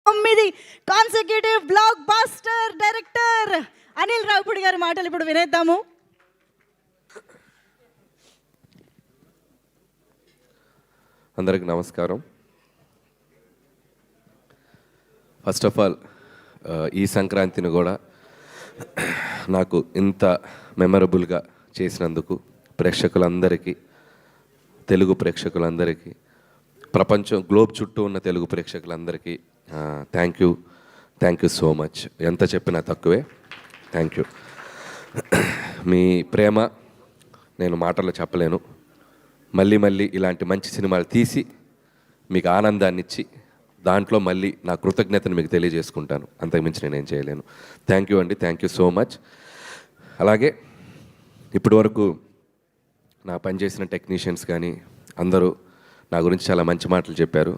9 consecutive block buster director Anil Ravipudi గారి మాటలు ఇప్పుడు వినేద్దాము. అందరికి నమస్కారం. ఫస్ట్ ఆఫ్ ఆల్ ఈ సంక్రాంతిని కూడా నాకు ఇంత మెమరబుల్గా చేసినందుకు ప్రేక్షకులందరికీ, తెలుగు ప్రేక్షకులందరికీ, ప్రపంచం గ్లోబ్ చుట్టూ ఉన్న తెలుగు ప్రేక్షకులందరికీ థ్యాంక్ యూ సో మచ్. ఎంత చెప్పినా తక్కువే. Thank you. మీ ప్రేమ నేను మాటల్లో చెప్పలేను. మళ్ళీ ఇలాంటి మంచి సినిమాలు తీసి మీకు ఆనందాన్ని ఇచ్చి దాంట్లో మళ్ళీ నా కృతజ్ఞతను మీకు తెలియజేసుకుంటాను. అంతకుమించి నేనేం చేయలేను. థ్యాంక్ యూ అండి. Thank you so much. అలాగే ఇప్పటి వరకు నా పనిచేసిన టెక్నీషియన్స్ కానీ అందరూ నా గురించి చాలా మంచి మాటలు చెప్పారు.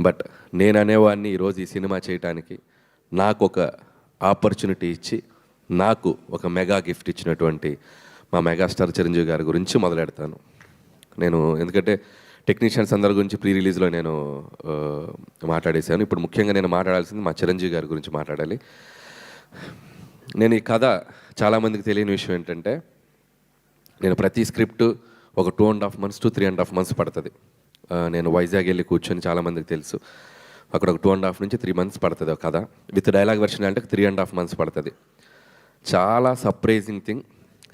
బట్ నేను అనేవాడిని ఈరోజు ఈ సినిమా చేయటానికి నాకు ఒక ఆపర్చునిటీ ఇచ్చి నాకు ఒక మెగా గిఫ్ట్ ఇచ్చినటువంటి మా మెగాస్టార్ చిరంజీవి గారి గురించి మొదలెడతాను నేను. ఎందుకంటే టెక్నీషియన్స్ అందరి గురించి ప్రీ రిలీజ్లో నేను మాట్లాడేశాను. ఇప్పుడు ముఖ్యంగా నేను మాట్లాడాల్సింది మా చిరంజీవి గారి గురించి మాట్లాడాలి. నేను ఈ కథ చాలామందికి తెలియని విషయం ఏంటంటే, నేను ప్రతి స్క్రిప్ట్ ఒక 2.5 months to 3.5 months పడుతుంది. నేను వైజాగ్ వెళ్ళి కూర్చొని, చాలామందికి తెలుసు, అక్కడ ఒక 2.5 నుంచి 3 months పడుతుంది ఒక కథ. విత్ డైలాగ్ వెర్షన్ అంటే 3.5 months పడుతుంది. చాలా సర్ప్రైజింగ్ థింగ్,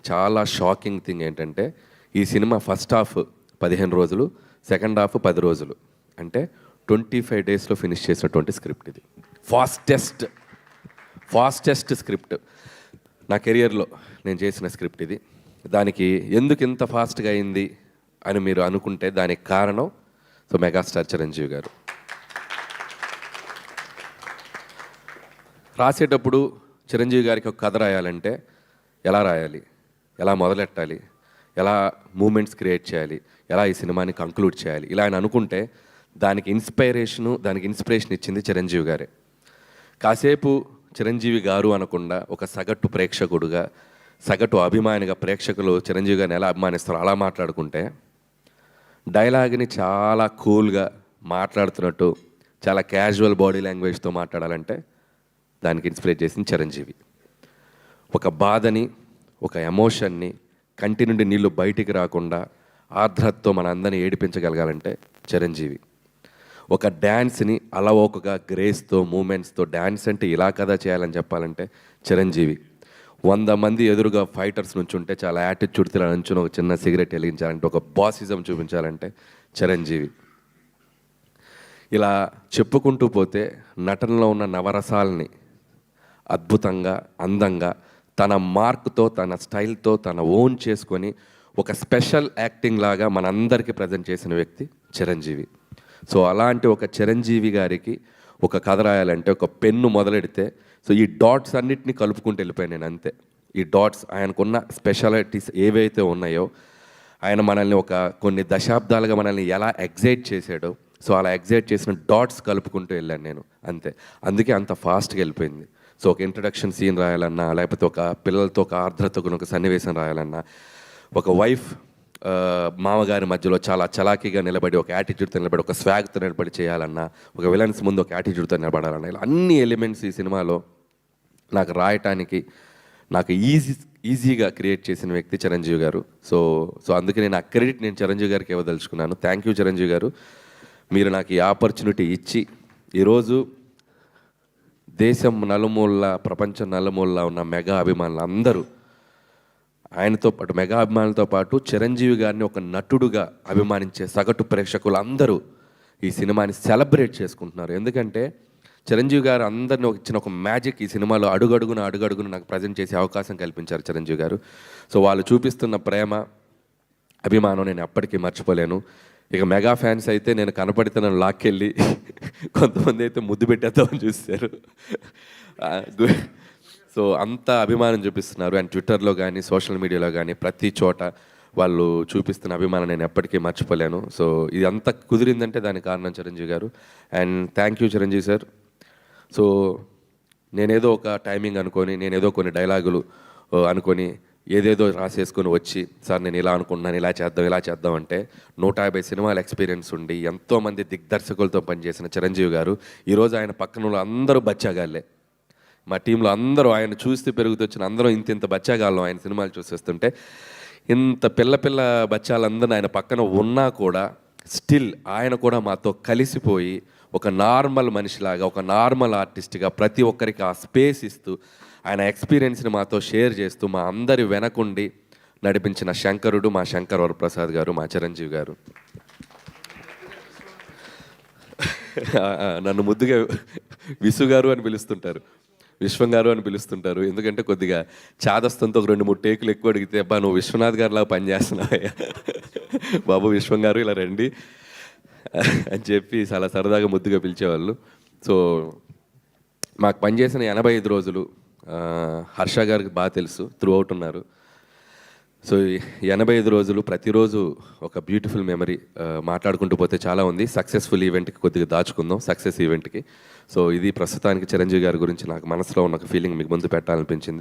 చాలా షాకింగ్ థింగ్ ఏంటంటే, ఈ సినిమా ఫస్ట్ హాఫ్ 15 రోజులు, సెకండ్ హాఫ్ 10 రోజులు, అంటే 25 daysలో ఫినిష్ చేసినటువంటి స్క్రిప్ట్ ఇది. ఫాస్టెస్ట్ స్క్రిప్ట్ నా కెరియర్లో నేను చేసిన స్క్రిప్ట్ ఇది. దానికి ఎందుకు ఇంత ఫాస్ట్గా అయింది అని మీరు అనుకుంటే దానికి కారణం మెగాస్టార్ చిరంజీవి గారు. రాసేటప్పుడు చిరంజీవి గారికి ఒక కథ రాయాలంటే ఎలా రాయాలి, ఎలా మొదలెట్టాలి, ఎలా మూమెంట్స్ క్రియేట్ చేయాలి, ఎలా ఈ సినిమాని కంక్లూడ్ చేయాలి, ఇలా అని అనుకుంటే దానికి ఇన్స్పిరేషన్ ఇచ్చింది చిరంజీవి గారే. కాసేపు చిరంజీవి గారు అనకుండా ఒక సగటు ప్రేక్షకుడుగా, సగటు అభిమానిగా ప్రేక్షకులు చిరంజీవి గారిని ఎలా అభిమానిస్తారో అలా మాట్లాడుకుంటే, డైలాగ్ని చాలా కూల్గా మాట్లాడుతున్నట్టు చాలా క్యాజువల్ బాడీ లాంగ్వేజ్తో మాట్లాడాలంటే దానికి ఇన్స్పిరేట్ చేసింది చిరంజీవి. ఒక బాధని, ఒక ఎమోషన్ని, కంటి నుండి నీళ్లు బయటికి రాకుండా ఆర్ద్రతతో మన అందరినీ ఏడిపించగలగాలంటే చిరంజీవి. ఒక డ్యాన్స్ని అలవోకగా గ్రేస్తో, మూమెంట్స్తో, డ్యాన్స్ అంటే ఇలా కదా చేయాలని చెప్పాలంటే చిరంజీవి. 100 మంది ఎదురుగా ఫైటర్స్ నుంచి ఉంటే చాలా యాటిట్యూడ్తో ఇలా నుంచుని ఒక చిన్న సిగరెట్ వెలిగించాలంటే, ఒక బాసిజం చూపించాలంటే చిరంజీవి. ఇలా చెప్పుకుంటూ పోతే నటనలో ఉన్న నవరసాలని అద్భుతంగా, అందంగా, తన మార్క్తో, తన స్టైల్తో, తన ఓన్ చేసుకొని ఒక స్పెషల్ యాక్టింగ్ లాగా మనందరికీ ప్రజెంట్ చేసిన వ్యక్తి చిరంజీవి. సో అలాంటి ఒక చిరంజీవి గారికి ఒక కథ రాయాలంటే ఒక పెన్ను మొదలెడితే, సో ఈ డాట్స్ అన్నిటిని కలుపుకుంటూ వెళ్ళిపోయాను నేను, అంతే. ఈ డాట్స్, ఆయనకున్న స్పెషాలిటీస్ ఏవైతే ఉన్నాయో, ఆయన మనల్ని కొన్ని దశాబ్దాలుగా మనల్ని ఎలా ఎగ్జైట్ చేశాడో, సో అలా ఎగ్జైట్ చేసిన డాట్స్ కలుపుకుంటూ వెళ్ళాను నేను, అంతే. అందుకే అంత ఫాస్ట్గా వెళ్ళిపోయింది. సో ఒక ఇంట్రడక్షన్ సీన్ రాయాలన్నా, లేకపోతే ఒక పిల్లలతో ఒక ఆర్ద్రతకు ఒక సన్నివేశం రాయాలన్నా, ఒక వైఫ్ మామగారి మధ్యలో చాలా చలాకీగా నిలబడి, ఒక యాటిట్యూడ్తో నిలబడి, ఒక స్వాగ్తో నిలబడి చేయాలన్నా, ఒక విలన్స్ ముందు ఒక యాటిట్యూడ్తో నిలబడాలన్నా, ఇలా అన్ని ఎలిమెంట్స్ ఈ సినిమాలో నాకు రాయటానికి నాకు ఈజీగా క్రియేట్ చేసిన వ్యక్తి చిరంజీవి గారు. సో అందుకే నేను ఆ క్రెడిట్ నేను చిరంజీవి గారికి ఇవ్వదలుచుకున్నాను. థ్యాంక్ యూ చిరంజీవి గారు. మీరు నాకు ఈ ఆపర్చునిటీ ఇచ్చి ఈరోజు దేశం నలుమూల, ప్రపంచం నలుమూల ఉన్న మెగా అభిమానులు అందరూ, ఆయనతో పాటు మెగా అభిమానులతో పాటు చిరంజీవి గారిని ఒక నటుడుగా అభిమానించే సగటు ప్రేక్షకులు అందరూ ఈ సినిమాని సెలబ్రేట్ చేసుకుంటున్నారు. ఎందుకంటే చిరంజీవి గారు అందరిని ఇచ్చిన ఒక మ్యాజిక్ ఈ సినిమాలో అడుగడుగున నాకు ప్రజెంట్ చేసే అవకాశం కల్పించారు చిరంజీవి గారు. సో వాళ్ళు చూపిస్తున్న ప్రేమ, అభిమానం నేను ఎప్పటికీ మర్చిపోలేను. ఇక మెగా ఫ్యాన్స్ అయితే నేను కనపడితే నన్ను లాక్కెళ్ళి కొంతమంది అయితే ముద్దు పెట్టేద్దామని చూస్తారు. సో అంత అభిమానం చూపిస్తున్నారు. అండ్ ట్విట్టర్లో కానీ, సోషల్ మీడియాలో కానీ, ప్రతి చోట వాళ్ళు చూపిస్తున్న అభిమానం నేను ఎప్పటికీ మర్చిపోలేను. సో ఇదంతా కుదిరిందంటే దానికి కారణం చిరంజీవి గారు. And thank you Chiranjeevi sir. So నేనేదో ఒక టైమింగ్ అనుకొని, నేనేదో కొన్ని డైలాగులు అనుకొని ఏదేదో రాసేసుకొని వచ్చి సార్ నేను ఇలా అనుకుంటున్నాను ఇలా చేద్దాం అంటే 150 సినిమాల ఎక్స్పీరియన్స్ ఉండి ఎంతోమంది దిగ్దర్శకులతో పనిచేసిన చిరంజీవి గారు ఈరోజు ఆయన పక్కన అందరూ బచ్చాగాళ్ళే. మా టీంలో అందరూ ఆయన చూస్తే పెరుగుతూ వచ్చిన అందరూ ఇంత బచ్చాగాళ్ళం ఆయన సినిమాలు చూసేస్తుంటే ఇంత పిల్ల బచ్చాలందరూ ఆయన పక్కన ఉన్నా కూడా స్టిల్ ఆయన కూడా మాతో కలిసిపోయి ఒక నార్మల్ మనిషిలాగా ఒక నార్మల్ ఆర్టిస్ట్గా ప్రతి ఒక్కరికి ఆ స్పేస్ ఇస్తూ ఆయన ఎక్స్పీరియన్స్ని మాతో షేర్ చేస్తూ మా అందరి వెనకుండి నడిపించిన శంకరుడు మా శంకర్ వరప్రసాద్ గారు, మా చిరంజీవి గారు. నన్ను ముద్దుగా విసు గారు అని పిలుస్తుంటారు, విశ్వం గారు అని పిలుస్తుంటారు. ఎందుకంటే కొద్దిగా చాదస్తంతో ఒక 2-3 టేకులు ఎక్కువ అడిగితే అబ్బా నువ్వు విశ్వనాథ్ గారిలా పనిచేస్తున్నావయ్యా బాబు విశ్వం గారు ఇలా రండి అని చెప్పి చాలా సరదాగా ముద్దుగా పిలిచేవాళ్ళు. సో మాకు పనిచేసిన 85 రోజులు హర్ష గారికి బాగా తెలుసు, త్రూ అవుట్ ఉన్నారు. సో 85 రోజులు ప్రతిరోజు ఒక బ్యూటిఫుల్ మెమరీ. మాట్లాడుకుంటూ పోతే చాలా ఉంది. సక్సెస్ఫుల్ ఈవెంట్కి కొద్దిగా దాచుకుందాం, సక్సెస్ ఈవెంట్కి. సో ఇది ప్రస్తుతానికి చిరంజీవి గారి గురించి నాకు మనసులో ఉన్న ఒక ఫీలింగ్ మీకు ముందు పెట్టాలనిపించింది.